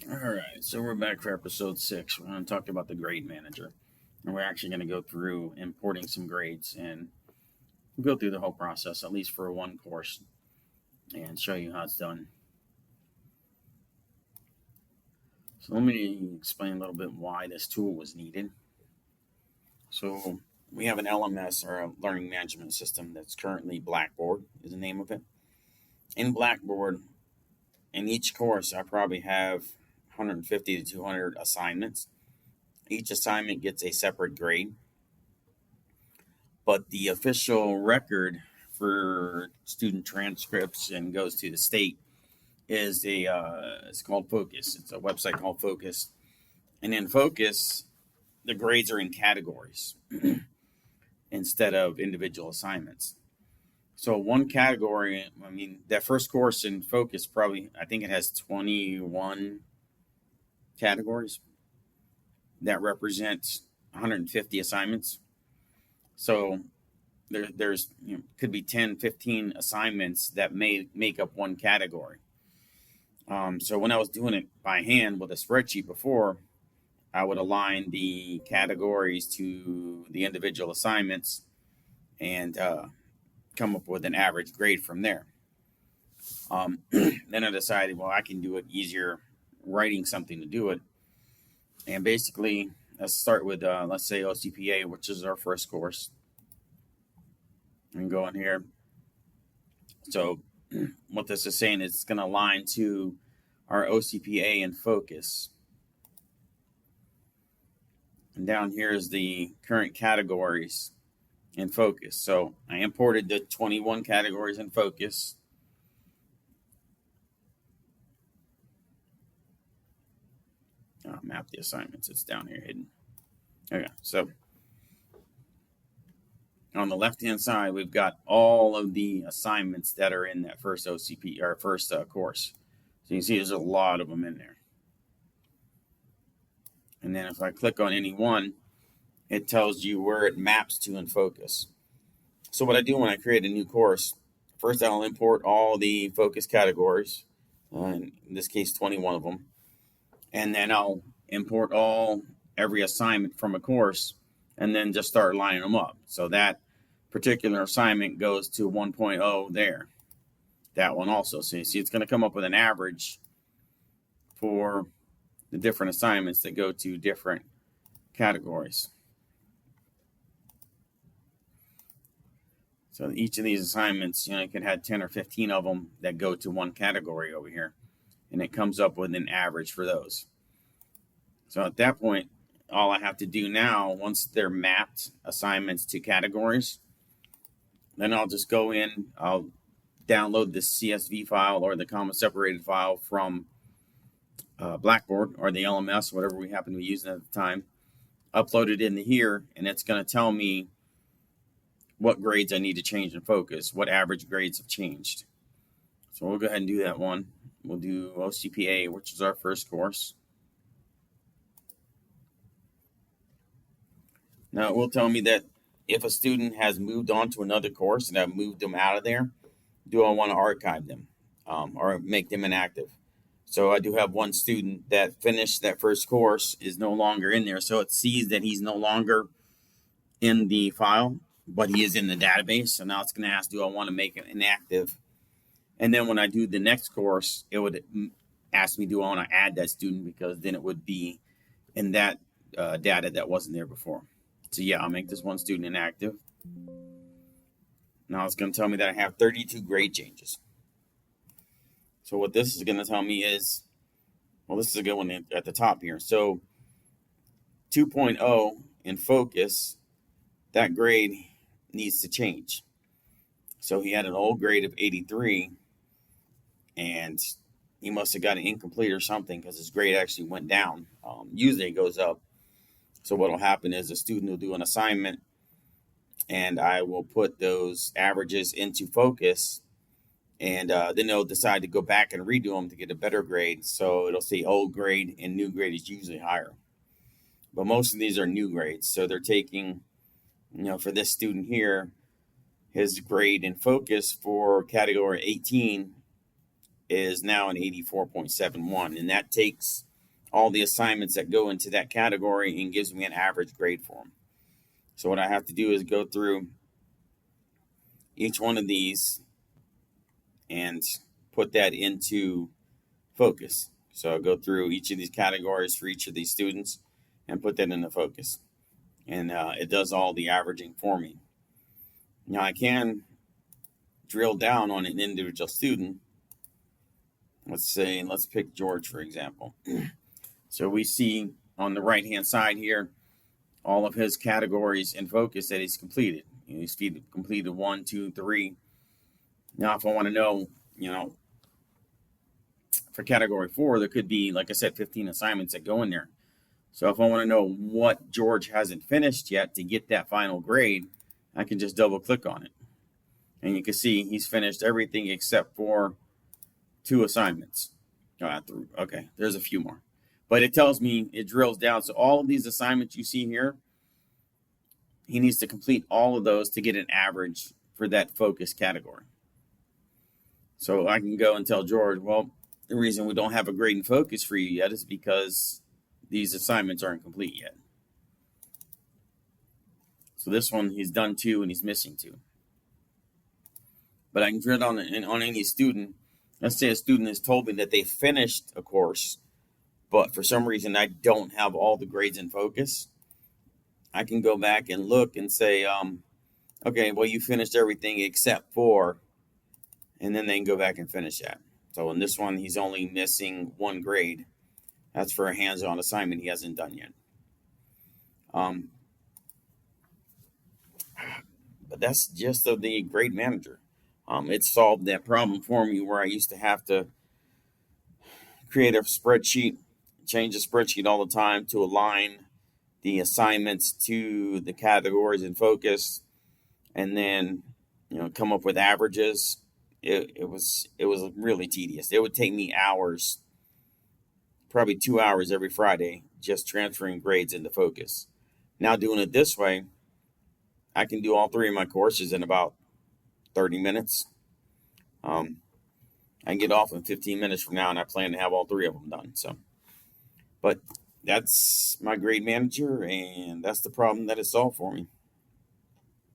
All right, so we're back for episode 6. We're going to talk about the grade manager. And we're actually going to go through importing some grades and go through the whole process, at least for one course, and show you how it's done. So let me explain a little bit why this tool was needed. So we have an LMS, or a learning management system, that's currently Blackboard is the name of it. In Blackboard, in each course, I probably have 150 to 200 assignments. Each assignment gets a separate grade, but the official record for student transcripts and goes to the state is it's called Focus. It's a website called Focus, and in Focus, the grades are in categories instead of individual assignments. So one category, I mean, that first course in Focus probably, I think it has 21 categories that represent 150 assignments. So there's could be 10, 15 assignments that may make up one category. So when I was doing it by hand with a spreadsheet before, I would align the categories to the individual assignments and come up with an average grade from there. Then I decided, well, I can do it easier writing something to do it. And basically, let's start with, let's say OCPA, which is our first course. And go in here. So what this is saying is it's going to align to our OCPA and Focus. And down here is the current categories in Focus. So I imported the 21 categories in Focus. I'll map the assignments. It's down here hidden. Okay, so on the left-hand side, we've got all of the assignments that are in that first OCP, or first course. So you can see there's a lot of them in there. And then if I click on any one, it tells you where it maps to in Focus. So what I do when I create a new course, first I'll import all the Focus categories, in this case 21 of them, and then I'll import every assignment from a course, and then just start lining them up. So that particular assignment goes to 1.0 there. That one also. So you see it's going to come up with an average for the different assignments that go to different categories. So each of these assignments, you can have 10 or 15 of them that go to one category over here, and it comes up with an average for those. So at that point, all I have to do now, once they're mapped assignments to categories, then I'll just go in, I'll download the CSV file or the comma separated file from Blackboard or the LMS, whatever we happen to be using at the time, upload it into here, and it's going to tell me what grades I need to change in Focus, what average grades have changed. So we'll go ahead and do that one. We'll do OCPA, which is our first course. Now it will tell me that if a student has moved on to another course and I've moved them out of there, do I want to archive them or make them inactive? So I do have one student that finished that first course, is no longer in there. So it sees that he's no longer in the file, but he is in the database. So now it's going to ask, do I want to make it inactive? And then when I do the next course, it would ask me, do I want to add that student? Because then it would be in that data that wasn't there before. So yeah, I'll make this one student inactive. Now it's going to tell me that I have 32 grade changes. So what this is going to tell me is, well, this is a good one at the top here. So 2.0 in Focus, that grade needs to change. So he had an old grade of 83, and he must have got an incomplete or something because his grade actually went down. Usually it goes up. So what will happen is a student will do an assignment, and I will put those averages into Focus, and then they'll decide to go back and redo them to get a better grade. So it'll say old grade, and new grade is usually higher. But most of these are new grades. So they're taking, for this student here, his grade in Focus for category 18 is now an 84.71. And that takes all the assignments that go into that category and gives me an average grade for them. So what I have to do is go through each one of these and put that into Focus. So I'll go through each of these categories for each of these students and put that into Focus. And it does all the averaging for me. Now I can drill down on an individual student. Let's pick George, for example. So we see on the right-hand side here, all of his categories in Focus that he's completed. He's completed 1, 2, 3. Now, if I want to know, for category 4, there could be, like I said, 15 assignments that go in there. So if I want to know what George hasn't finished yet to get that final grade, I can just double click on it. And you can see he's finished everything except for 2 assignments. Okay, there's a few more. But it tells me, it drills down. So all of these assignments you see here, he needs to complete all of those to get an average for that Focus category. So I can go and tell George, well, the reason we don't have a grade in Focus for you yet is because these assignments aren't complete yet. So this one, he's done 2 and he's missing 2. But I can drill on any student. Let's say a student has told me that they finished a course, but for some reason I don't have all the grades in Focus. I can go back and look and say, okay, well, you finished everything except for, and then they can go back and finish that. So in this one, he's only missing 1 grade. That's for a hands-on assignment he hasn't done yet. But that's just the grade manager. It solved that problem for me where I used to have to create a spreadsheet, change the spreadsheet all the time to align the assignments to the categories in Focus, and then come up with averages. It was really tedious. It would take me hours, probably 2 hours every Friday, just transferring grades into Focus. Now doing it this way, I can do all 3 of my courses in about 30 minutes. I can get off in 15 minutes from now, and I plan to have all 3 of them done. But that's my grade manager, and that's the problem that it solved for me.